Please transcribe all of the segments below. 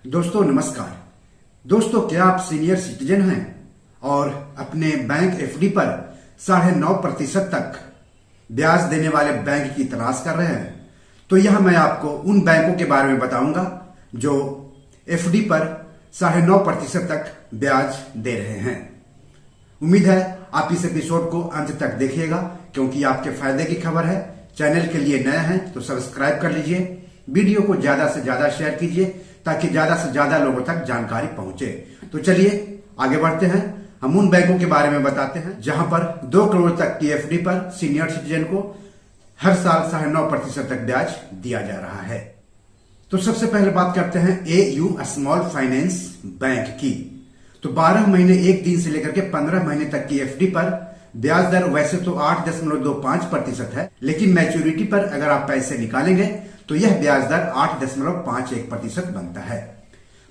दोस्तों नमस्कार। दोस्तों क्या आप सीनियर सिटीजन हैं और अपने बैंक एफडी पर 9.5% तक ब्याज देने वाले बैंक की तलाश कर रहे हैं? तो यह मैं आपको उन बैंकों के बारे में बताऊंगा जो एफडी पर 9.5% तक ब्याज दे रहे हैं। उम्मीद है आप इस एपिसोड को अंत तक देखिएगा क्योंकि आपके फायदे की खबर है। चैनल के लिए नए हैं तो सब्सक्राइब कर लीजिए, वीडियो को ज्यादा से ज्यादा शेयर कीजिए ताकि ज्यादा से ज्यादा लोगों तक जानकारी पहुंचे। तो चलिए आगे बढ़ते हैं। हम उन बैंकों के बारे में बताते हैं जहां पर 2 करोड़ तक की एफडी पर सीनियर सिटीजन को हर साल 9.5% तक ब्याज दिया जा रहा है। तो सबसे पहले बात करते हैं एयू स्मॉल फाइनेंस बैंक की। तो 12 महीने 1 दिन से लेकर के 15 महीने तक की एफडी पर ब्याज दर वैसे तो 8.25% है, लेकिन मैच्योरिटी पर अगर आप पैसे निकालेंगे तो यह ब्याज दर 8.51% बनता है।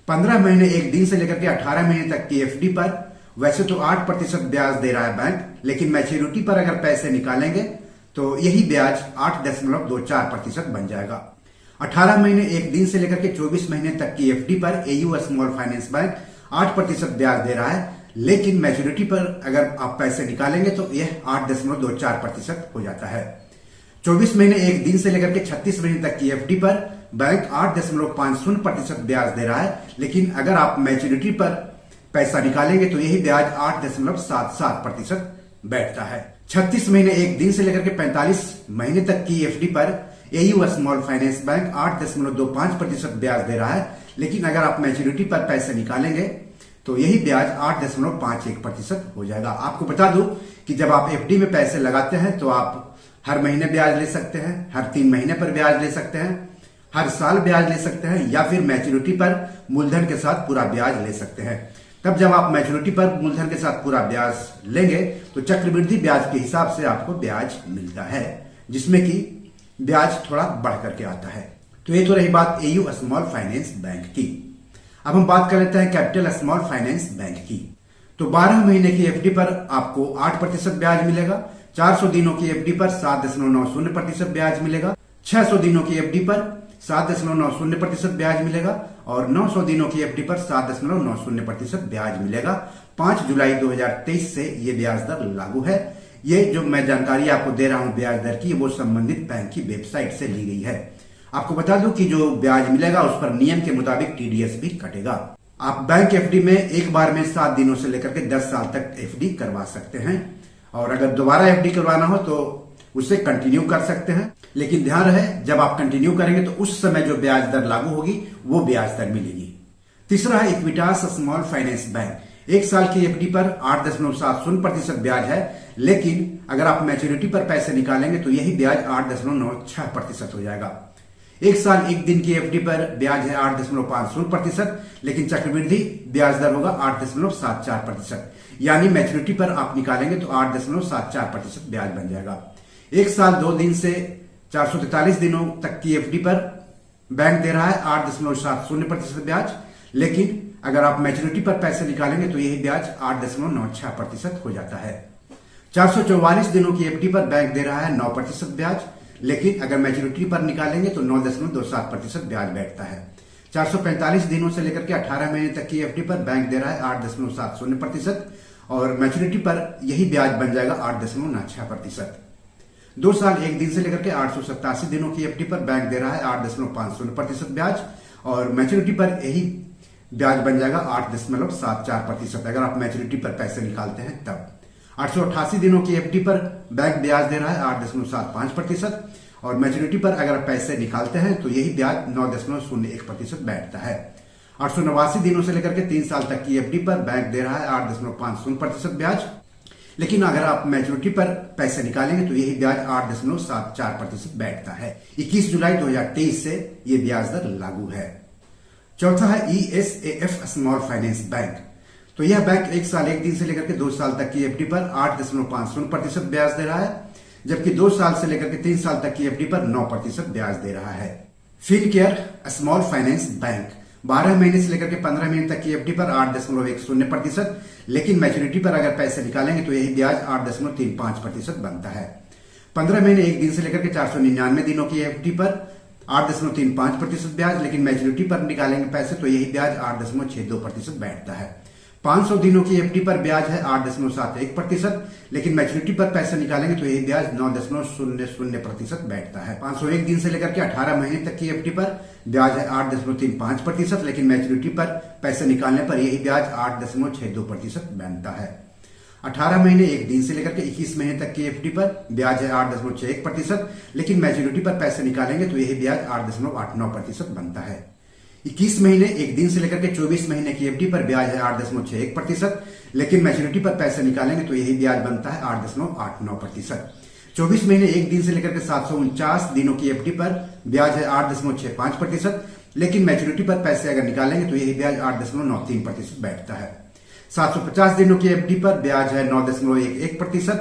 15 महीने 1 दिन से लेकर के 18 महीने तक की एफडी पर वैसे तो 8% ब्याज दे रहा है बैंक, लेकिन मैच्योरिटी पर अगर पैसे निकालेंगे तो यही ब्याज 8.24% बन जाएगा। 18 महीने 1 दिन से लेकर के 24 महीने तक की एफडी पर एयू स्मॉल फाइनेंस बैंक 8% ब्याज दे रहा है, लेकिन मैच्योरिटी पर अगर आप पैसे निकालेंगे तो यह 8.24% हो जाता है। 24 महीने 1 दिन से लेकर के 36 महीने तक की एफडी पर बैंक 8.50% ब्याज दे रहा है, लेकिन अगर आप मैच्योरिटी पर पैसा निकालेंगे तो यही ब्याज 8.77% बैठता है। 36 महीने 1 दिन से लेकर के 45 महीने तक की एफडी पर एयू स्मॉल फाइनेंस बैंक 8.25% ब्याज दे रहा है, लेकिन अगर आप मैच्योरिटी पर पैसे निकालेंगे तो यही ब्याज 8.51% हो जाएगा। आपको बता दूं कि जब आप एफडी में पैसे लगाते हैं तो आप हर महीने ब्याज ले सकते हैं, हर 3 महीने पर ब्याज ले सकते हैं, हर साल ब्याज ले सकते हैं, या फिर मैच्योरिटी पर मूलधन के साथ पूरा ब्याज ले सकते हैं। तब जब आप मैच्योरिटी पर मूलधन के साथ पूरा ब्याज लेंगे तो चक्रवृद्धि ब्याज के हिसाब से आपको ब्याज मिलता है, जिसमें कि ब्याज थोड़ा बढ़ करके आता है। तो ये तो रही बात एयू स्मॉल फाइनेंस बैंक की। अब हम बात कर लेते हैं कैपिटल स्मॉल फाइनेंस बैंक की। तो 12 महीने की एफडी पर आपको 8% ब्याज मिलेगा, 400 दिनों की एफडी पर 7.90% ब्याज मिलेगा, 600 दिनों की एफडी पर 7.90% ब्याज मिलेगा और 900 दिनों की एफडी पर 7.90% ब्याज मिलेगा। 5 जुलाई 2023 से ये ब्याज दर लागू है। ये जो मैं जानकारी आपको दे रहा हूं ब्याज दर की, वो संबंधित बैंक की वेबसाइट से ली गई है। आपको बता दूं कि जो ब्याज मिलेगा उस पर नियम के मुताबिक टीडीएस भी कटेगा। आप बैंक एफडी में एक बार में 7 दिनों से लेकर के 10 साल तक एफडी करवा सकते हैं, और अगर दोबारा एफडी करवाना हो तो उसे कंटिन्यू कर सकते हैं, लेकिन ध्यान रहे जब आप कंटिन्यू करेंगे तो उस समय जो ब्याज दर लागू होगी वो ब्याज दर मिलेगी। तीसरा है इक्विटास स्मॉल फाइनेंस बैंक। 1 साल की एफडी पर 8.70% ब्याज है, लेकिन अगर आप मैच्योरिटी पर पैसे निकालेंगे तो यही ब्याज 8.96% हो जाएगा। 1 साल 1 दिन की एफडी पर ब्याज है 8.50%, लेकिन चक्रवृद्धि ब्याज दर होगा 8.74%, यानी मैच्योरिटी पर आप निकालेंगे तो 8.74% ब्याज बन जाएगा। 1 साल 2 दिन से 443 दिनों तक की एफडी पर बैंक दे रहा है 8.70% ब्याज, लेकिन अगर आप मैच्योरिटी पर पैसे निकालेंगे तो यही ब्याज 8.96% हो जाता है। 444 दिनों की एफडी पर बैंक दे रहा है 9% ब्याज, लेकिन अगर मैच्योरिटी पर निकालेंगे तो 9.27% ब्याज बैठता है। 445 दिनों से लेकर के 18 महीने तक की एफडी पर बैंक दे रहा है 8.70% और मैच्योरिटी पर यही ब्याज बन जाएगा 8.96%। 2 साल 1 दिन से लेकर के 887 दिनों की एफडी पर बैंक दे रहा है 8.50% ब्याज और मैच्योरिटी पर यही ब्याज बन जाएगा 8.74% अगर आप मैच्योरिटी पर पैसे निकालते हैं तब। 888 दिनों की एफडी पर बैंक ब्याज दे रहा है 8.75% और मैच्योरिटी पर अगर पैसे निकालते हैं तो यही ब्याज 9.01% बैठता है। 889 दिनों से लेकर के 3 साल तक की एफडी पर बैंक दे रहा है 8.50% ब्याज, लेकिन अगर आप मैच्योरिटी पर पैसे निकालेंगे तो यही ब्याज 8.74% बैठता है। 21 जुलाई 2023 से ये ब्याज दर लागू है। चौथा है ईएसएएफ स्मॉल फाइनेंस बैंक। तो यह बैंक 1 साल 1 दिन से लेकर के 2 साल तक की एफडी पर 8.50% ब्याज दे रहा है, जबकि 2 साल से लेकर के 3 साल तक की एफडी पर 9% ब्याज दे रहा है। फिनकेयर स्मॉल फाइनेंस बैंक 12 महीने से लेकर के 15 महीने तक की एफडी पर 8.10%, लेकिन मैच्योरिटी पर अगर पैसे निकालेंगे तो यही ब्याज 8.35% बनता है। 15 महीने 1 दिन से लेकर के 499 दिनों की एफडी पर 8.35% ब्याज, लेकिन मैच्योरिटी पर निकालेंगे पैसे तो यही ब्याज 8.62% बैठता है। 500 दिनों की एफडी पर ब्याज है 8.71%, लेकिन मैच्योरिटी पर पैसे निकालेंगे तो यही ब्याज 9.00% बैठता है। 501 दिन से लेकर के 18 महीने तक की एफडी पर ब्याज है 8.35%, लेकिन मैच्योरिटी पर पैसे निकालने पर यही ब्याज 8.62% बनता है। 18 महीने 1 दिन से लेकर के 21 महीने तक की एफडी पर ब्याज है 8.61%, लेकिन मैच्योरिटी पर पैसे निकालेंगे तो यही ब्याज 8.89% बनता है। 21 महीने 1 दिन से लेकर के 24 महीने की एफडी पर ब्याज है 8.61%, लेकिन मैच्योरिटी पर पैसे निकालेंगे तो यही ब्याज बनता है 8.89%। 24 महीने 1 दिन से लेकर के 749 दिनों की एफडी पर ब्याज है 8.65%, लेकिन मैच्योरिटी पर पैसे अगर निकालेंगे तो यही ब्याज 8.93% बैठता है। 750 दिनों की एफडी पर ब्याज है 9.11%,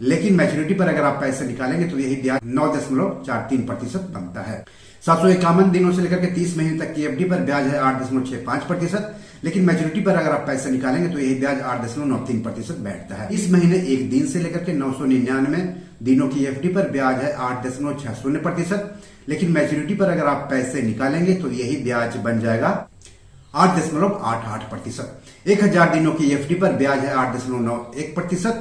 लेकिन मैच्योरिटी पर अगर आप पैसे निकालेंगे तो यही ब्याज 9.43% बनता है। 751 दिनों से लेकर के 30 महीने तक की एफडी पर ब्याज है 8.65%, लेकिन मैच्योरिटी पर अगर आप पैसे निकालेंगे तो यही ब्याज 8.93% बैठता है। इस महीने 1 दिन से लेकर के 999 दिनों की एफडी पर ब्याज है 8.60%, लेकिन मैच्योरिटी पर अगर आप पैसे निकालेंगे तो यही ब्याज बन जाएगा 8.88%। 1000 दिनों की एफडी पर ब्याज है 8.91%,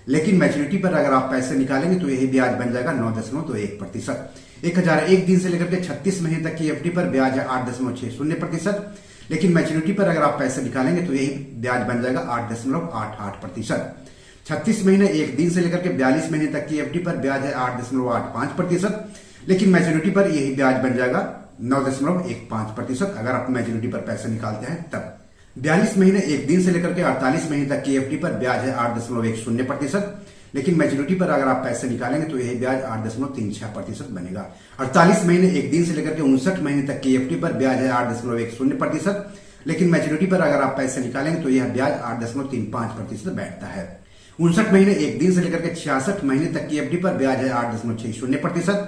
लेकिन मैच्योरिटी पर अगर आप पैसे निकालेंगे तो यही ब्याज बन जाएगा 9.21%। 1001 दिन से लेकर के 36 महीने तक की एफडी पर ब्याज है 8.60%, लेकिन मैच्योरिटी पर अगर आप पैसे निकालेंगे तो यही ब्याज बन जाएगा 8.88%। 36 महीने 1 दिन से लेकर के 42 महीने तक की एफडी पर ब्याज है 8.85%, लेकिन मैच्योरिटी पर यही ब्याज बन जाएगा 9.15% अगर आप मैच्योरिटी पर पैसे निकालते हैं तब। 42 महीने 1 दिन से लेकर के 48 महीने तक की एफडी पर ब्याज है 8.10%, लेकिन मैच्योरिटी पर अगर आप पैसे निकालेंगे तो यही ब्याज 8.36% बनेगा। 48 महीने 1 दिन से लेकर के 59 महीने तक की एफडी पर ब्याज है 8.10%, लेकिन मैच्योरिटी पर अगर आप पैसे निकालेंगे तो यह ब्याज 8.35% बैठता है। 59 महीने 1 दिन से लेकर के 66 महीने तक की एफडी पर ब्याज है 8.60%,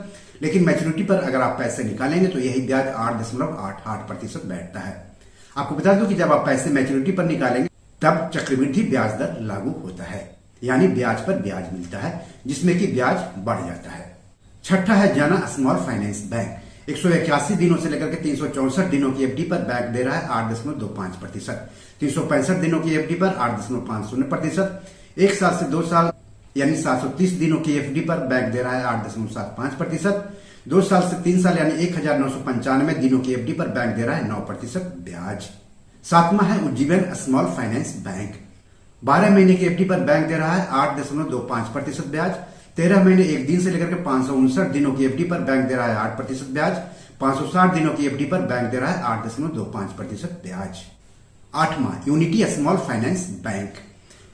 लेकिन मैच्योरिटी पर अगर आप पैसे निकालेंगे तो यही ब्याज 8.88% बैठता है। आपको बता दूं कि जब आप पैसे मैच्योरिटी पर निकालेंगे तब चक्रवृद्धि ब्याज दर लागू होता है, यानी ब्याज पर ब्याज मिलता है, जिसमें कि ब्याज बढ़ जाता है। छठा है जाना स्मॉल फाइनेंस बैंक। 181 दिनों से लेकर के 364 दिनों की एफडी पर बैंक दे रहा है 8.25%। 365 दिनों की एफडी पर 8.50%। 1 साल से 2 साल यानी 730 दिनों की एफडी पर बैंक दे रहा है 8.75%। 2 साल से 3 साल यानी 1995 दिनों की एफडी पर बैंक दे रहा है 9% ब्याज। 7वां है उज्जीवन स्मॉल फाइनेंस बैंक। 12 महीने की एफडी पर बैंक दे रहा है 8.25% ब्याज। 13 महीने 1 दिन से लेकर के 559 दिनों की एफडी पर बैंक दे रहा है 8% ब्याज। 560 दिनों की एफडी पर बैंक दे रहा है 8.25% ब्याज। 8वां यूनिटी स्मॉल फाइनेंस बैंक।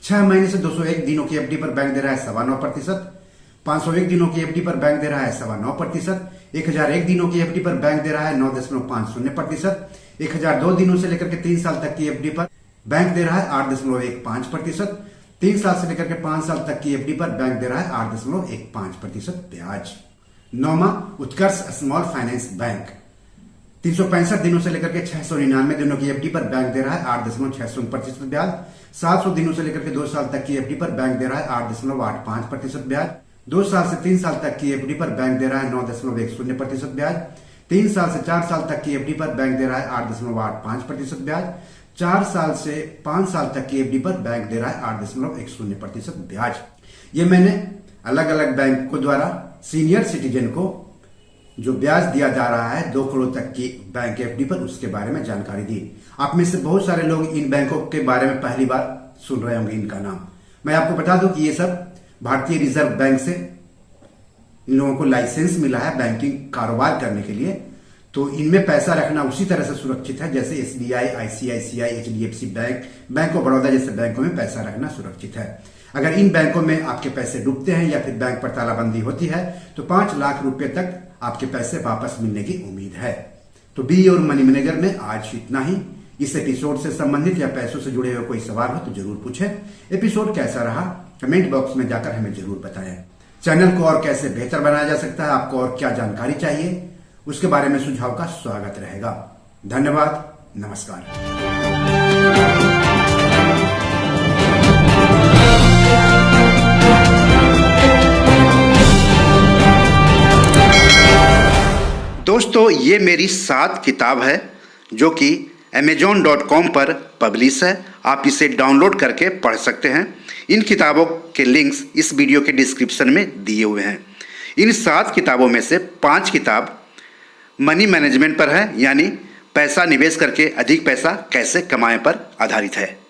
6 महीने से 201 दिनों की एफडी पर बैंक दे रहा है 9.25%। 501 दिनों की एफडी पर बैंक दे रहा है 9.25%। 1001 दिनों की एफडी पर बैंक दे रहा है 9.50%। 1002 दिनों से लेकर के 3 साल तक की एफडी पर बैंक दे रहा है 8.15%। 3 साल से लेकर के 5 साल तक की एफडी पर बैंक दे रहा है 8.15% ब्याज। 9वां उत्कर्ष स्मॉल फाइनेंस बैंक। 365 दिनों से लेकर के 699 दिनों की एफडी पर बैंक दे रहा है 8.66% ब्याज। 700 दिनों से लेकर के 2 साल तक की एफडी पर बैंक दे रहा है 8.85% ब्याज। 2 साल से 3 साल तक की एफडी पर बैंक दे रहा है 9.10% ब्याज। 3 साल से 4 साल तक की एफडी पर बैंक दे रहा है 8.85% ब्याज। 4 साल से 5 साल तक की एफडी पर बैंक दे रहा है 8.10% ब्याज। ये मैंने अलग अलग बैंकों द्वारा सीनियर सिटीजन को जो ब्याज दिया जा रहा है 2 करोड़ तक की बैंक एफडी पर, उसके बारे में जानकारी दी। आप में से बहुत सारे लोग इन बैंकों के बारे में पहली बार सुन रहे होंगे इनका नाम। मैं आपको बता दूं कि ये सब भारतीय रिजर्व बैंक से इन लोगों को लाइसेंस मिला है बैंकिंग कारोबार करने के लिए। तो इनमें पैसा रखना उसी तरह से सुरक्षित है जैसे SBI, ICICI, HDFC bank, bank of Baroda जैसे बैंकों में पैसा रखना सुरक्षित है। अगर इन बैंकों में आपके पैसे डूबते हैं या फिर बैंक पर तालाबंदी होती है तो 5 लाख रुपए तक आपके पैसे वापस मिलने की उम्मीद है। तो बी और मनी मैनेजर में आज इतना ही। इस एपिसोड से संबंधित या पैसों से जुड़े हुए कोई सवाल हो तो जरूर पूछें। एपिसोड कैसा रहा कमेंट बॉक्स में जाकर हमें जरूर बताएं। चैनल को और कैसे बेहतर बनाया जा सकता है, आपको और क्या जानकारी चाहिए, उसके बारे में सुझाव का स्वागत रहेगा। धन्यवाद, नमस्कार। दोस्तों ये मेरी 7 किताब है जो कि amazon.com पर पब्लिश है। आप इसे डाउनलोड करके पढ़ सकते हैं। इन किताबों के लिंक्स इस वीडियो के डिस्क्रिप्शन में दिए हुए हैं। इन 7 किताबों में से 5 किताब मनी मैनेजमेंट पर है, यानी पैसा निवेश करके अधिक पैसा कैसे कमाएं पर आधारित है।